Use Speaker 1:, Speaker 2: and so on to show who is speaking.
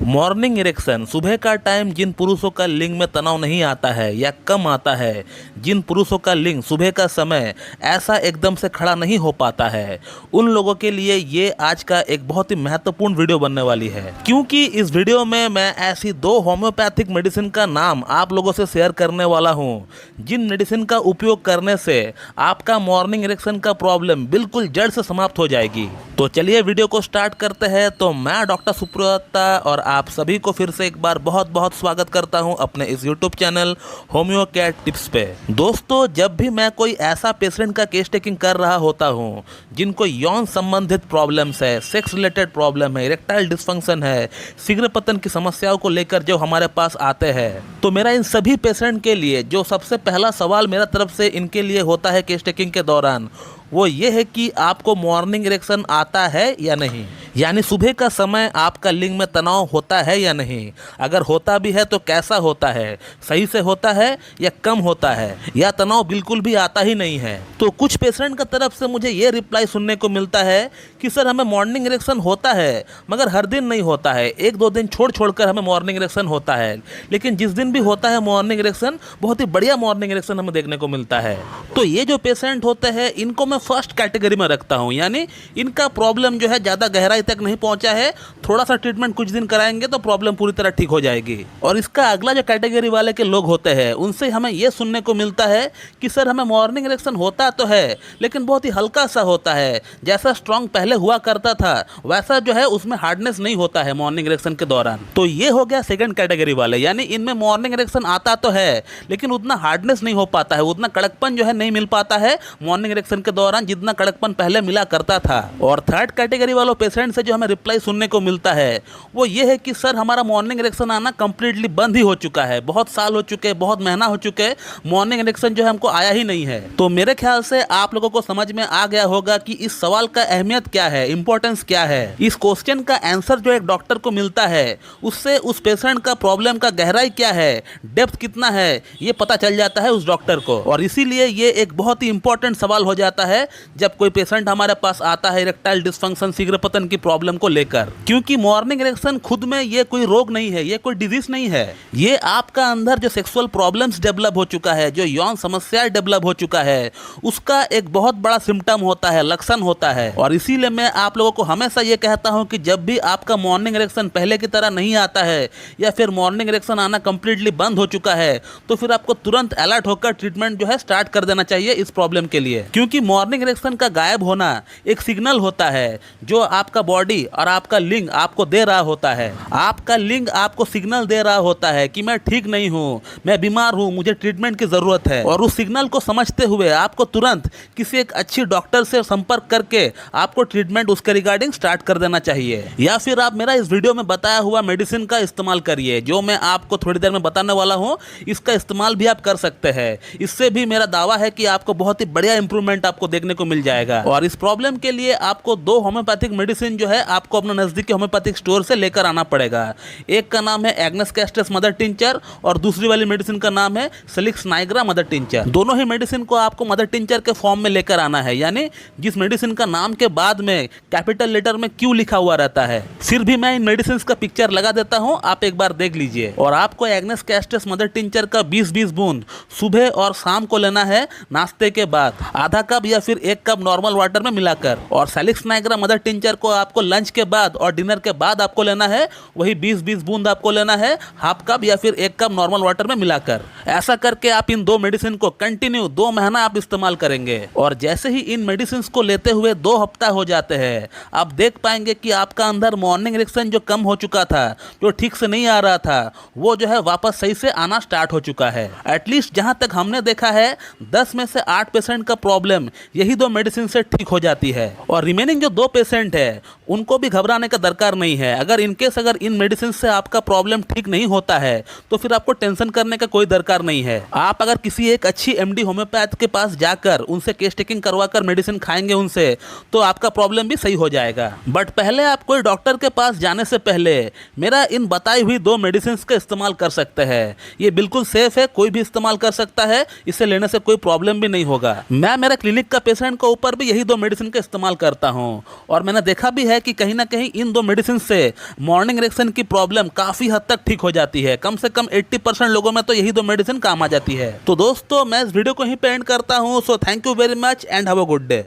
Speaker 1: Morning erection सुबह का time जिन पुरुषों का लिंग में तनाव नहीं आता है या कम आता है, जिन पुरुषों का लिंग सुबह का समय ऐसा एकदम से खड़ा नहीं हो पाता है, उन लोगों के लिए ये आज का एक बहुत ही महत्वपूर्ण वीडियो बनने वाली है। क्योंकि इस वीडियो में मैं ऐसी 2 होम्योपैथिक मेडिसिन का नाम आप लोगों से शेयर करने वाला हूँ, जिन मेडिसिन का उपयोग करने से आपका मॉर्निंग इरेक्शन का प्रॉब्लम बिल्कुल जड़ से समाप्त हो जाएगी। तो चलिए वीडियो को स्टार्ट करते हैं। तो मैं डॉक्टर सुप्रता और आप सभी को फिर से एक बार बहुत बहुत स्वागत करता हूं अपने इस YouTube channel homeo care tips पे। दोस्तों, जब भी मैं कोई ऐसा पेशेंट का केस टेकिंग कर रहा होता हूं जिनको यौन संबंधित प्रॉब्लम्स है, सेक्स रिलेटेड प्रॉब्लम है, इरेक्टाइल डिस्फंक्शन है, शीघ्र पतन की समस्याओं को लेकर जो हमारे पास आते हैं, तो मेरा इन सभी पेशेंट के लिए जो सबसे पहला सवाल मेरा तरफ से इनके लिए होता है केस टेकिंग के दौरान, वो ये है कि आपको मॉर्निंग इरेक्शन आता है या नहीं, यानी सुबह का समय आपका लिंग में तनाव होता है या नहीं। अगर होता भी है तो कैसा होता है, सही से होता है या कम होता है, या तनाव बिल्कुल भी आता ही नहीं है। तो कुछ पेशेंट का तरफ से मुझे ये रिप्लाई सुनने को मिलता है कि सर हमें मॉर्निंग इरेक्शन होता है मगर हर दिन नहीं होता है, 1-2 दिन छोड़ कर हमें मॉर्निंग इरेक्शन होता है, लेकिन जिस दिन भी होता है मॉर्निंग इरेक्शन बहुत ही बढ़िया मॉर्निंग इरेक्शन हमें देखने को मिलता है। तो ये जो पेशेंट होते हैं इनको मैं फर्स्ट कैटेगरी में रखता हूँ, यानी इनका प्रॉब्लम जो है ज़्यादा गहराई तक नहीं पहुंचा है, थोड़ा सा ट्रीटमेंट कुछ दिन कराएंगे तो प्रॉब्लम पूरी तरह ठीक हो जाएगी। और इसका अगला जो कैटेगरी वाले के लोग होते हैं उनसे हमें यह सुनने को मिलता है कि सर हमें मॉर्निंग इरेक्शन होता तो है लेकिन बहुत ही हल्का सा होता है, जैसा स्ट्रांग पहले हुआ करता था वैसा जो है उसमें हार्डनेस नहीं होता है मॉर्निंग इरेक्शन के दौरान। तो ये हो गया सेकंड कैटेगरी वाले, यानी इनमें मॉर्निंग इरेक्शन आता तो है लेकिन उतना हार्डनेस नहीं हो पाता है, उतना कड़कपन जो है नहीं मिल पाता है मॉर्निंग इरेक्शन के दौरान जितना कड़कपन पहले मिला करता था। और थर्ड कैटेगरी वालों पेशेंट से जो हमें रिप्लाई सुनने को मिलता है वो ये है कि सर हमारा मॉर्निंग इरेक्शन आना कंप्लीटली बंद ही हो चुका है, बहुत साल हो चुके, बहुत महीना हो चुके, मॉर्निंग इरेक्शन जो है हमको आया ही नहीं है। तो मेरे ख्याल से आप लोगों को समझ में आ गया होगा कि इस सवाल का अहमियत क्या है, इंपॉर्टेंस क्या है। इस क्वेश्चन का आंसर जो एक डॉक्टर को मिलता है उससे उस पेशेंट का प्रॉब्लम का गहराई क्या है, डेप्थ कितना है, ये पता चल जाता है उस डॉक्टर को। और इसीलिए ये एक बहुत ही इंपॉर्टेंट सवाल हो जाता है जब कोई पेशेंट हमारे पास आता है इरेक्टाइल डिस्फंक्शन, शीघ्र पतन की प्रॉब्लम को लेकर। क्योंकि मॉर्निंग इरेक्शन खुद में ये कोई रोग नहीं है, ये कोई डिजीज नहीं है, ये आपका अंदर जो सेक्सुअल प्रॉब्लम्स डेवलप हो चुका है, जो यौन समस्या डेवलप हो चुका है, उसका एक बहुत बड़ा सिम्टम होता है, लक्षण होता है। और इसीलिए मैं आप लोगों को हमेशा ये कहता हूं कि जब भी आपका मॉर्निंग इरेक्शन पहले की तरह नहीं आता है या फिर मॉर्निंग इरेक्शन आना कंप्लीटली बंद हो चुका है तो फिर आपको तुरंत अलर्ट होकर ट्रीटमेंट जो है स्टार्ट कर देना चाहिए इस प्रॉब्लम के लिए। क्योंकि मॉर्निंग इरेक्शन का गायब होना एक सिग्नल होता है जो आपका बॉडी और आपका लिंग आपको दे रहा होता है। आपका लिंग आपको सिग्नल दे रहा होता है कि मैं ठीक नहीं हूं, मैं बीमार हूं, मुझे ट्रीटमेंट की जरूरत है। और उस सिग्नल को समझते हुए आपको तुरंत किसी एक अच्छी डॉक्टर से संपर्क करके आपको ट्रीटमेंट उसके रिगार्डिंग स्टार्ट कर देना चाहिए। या फिर आप मेरा इस वीडियो में बताया हुआ मेडिसिन का इस्तेमाल करिए, जो मैं आपको थोड़ी देर में बताने वाला हूं, इसका इस्तेमाल भी आप कर सकते हैं। इससे भी मेरा दावा है कि आपको बहुत ही बढ़िया इंप्रूवमेंट आपको देखने को मिल जाएगा। और इस प्रॉब्लम के लिए आपको 2 होम्योपैथिक मेडिसिन जो है आपको अपना नजदीकी होम्योपैथिक स्टोर से लेकर आना पड़ेगा। एक का नाम है एग्नेस कैस्ट्रेस मदर टिंचर और दूसरी वाली मेडिसिन का नाम है सेलिक्स नाइग्रा मदर टिंचर। दोनों ही मेडिसिन को आपको मदर टिंचर के फॉर्म में लेकर आना है, यानी जिस मेडिसिन का नाम के बाद में कैपिटल लेटर में क्यू लिखा हुआ रहता है। फिर भी मैं इन मेडिसिन का पिक्चर लगा देता हूं, आप एक बार देख लीजिए। और आपको एग्नेस कैस्ट्रेस मदर टिंचर का 20-20 बूंद सुबह और शाम को लेना है नाश्ते के बाद, आधा कप या फिर 1 कप नॉर्मल वाटर में मिलाकर। और सेलिक्स नाइग्रा मदर टिंचर को आपको लंच के बाद और डिनर के बाद आपको लेना है, वही 20-20 बूंद आपको लेना है, हाफ कप या फिर 1 कप नॉर्मल वाटर में मिलाकर। ऐसा करके आप इन 2 मेडिसिन को कंटिन्यू 2 महीना आप इस्तेमाल करेंगे। और जैसे ही इन मेडिसिन को लेते हुए 2 हफ्ता हो जाते हैं, आप देख पाएंगे कि आपका अंदर मॉर्निंग इरेक्शन जो कम हो चुका था, जो ठीक से नहीं आ रहा था, वो जो है वापस सही से आना स्टार्ट हो चुका है। एटलीस्ट जहां तक हमने देखा है 10 में से 8 पेशेंट का प्रॉब्लम यही 2 मेडिसिन से ठीक हो जाती है। और रिमेनिंग जो 2 पेशेंट है उनको भी घबराने का दरकार नहीं है। अगर इनकेस अगर इन मेडिसिन से आपका प्रॉब्लम ठीक नहीं होता है तो फिर आपको टेंशन करने का कोई दरकार नहीं है। आप अगर किसी एक अच्छी एमडी होम्योपैथ के पास जाकर उनसे केस टेकिंग करवाकर मेडिसिन खाएंगे उनसे तो आपका प्रॉब्लम भी सही हो जाएगा। बट पहले आप कोई डॉक्टर के पास जाने से पहले मेरा इन बताई हुई 2 मेडिसिन का इस्तेमाल कर सकते हैं। ये बिल्कुल सेफ है, कोई भी इस्तेमाल कर सकता है, इसे लेने से कोई प्रॉब्लम भी नहीं होगा। मैं मेरे क्लिनिक का पेशेंट के ऊपर भी यही 2 मेडिसिन का इस्तेमाल करता हूँ और मैंने देखा भी है कि कहीं ना कहीं इन 2 मेडिसिन से मॉर्निंग इरेक्शन की प्रॉब्लम काफी हद तक ठीक हो जाती है। कम से कम 80% लोगों में तो यही 2 मेडिसिन काम आ जाती है। तो दोस्तों मैं इस वीडियो को यहीं पे एंड करता हूँ। So thank you very much and have a good day.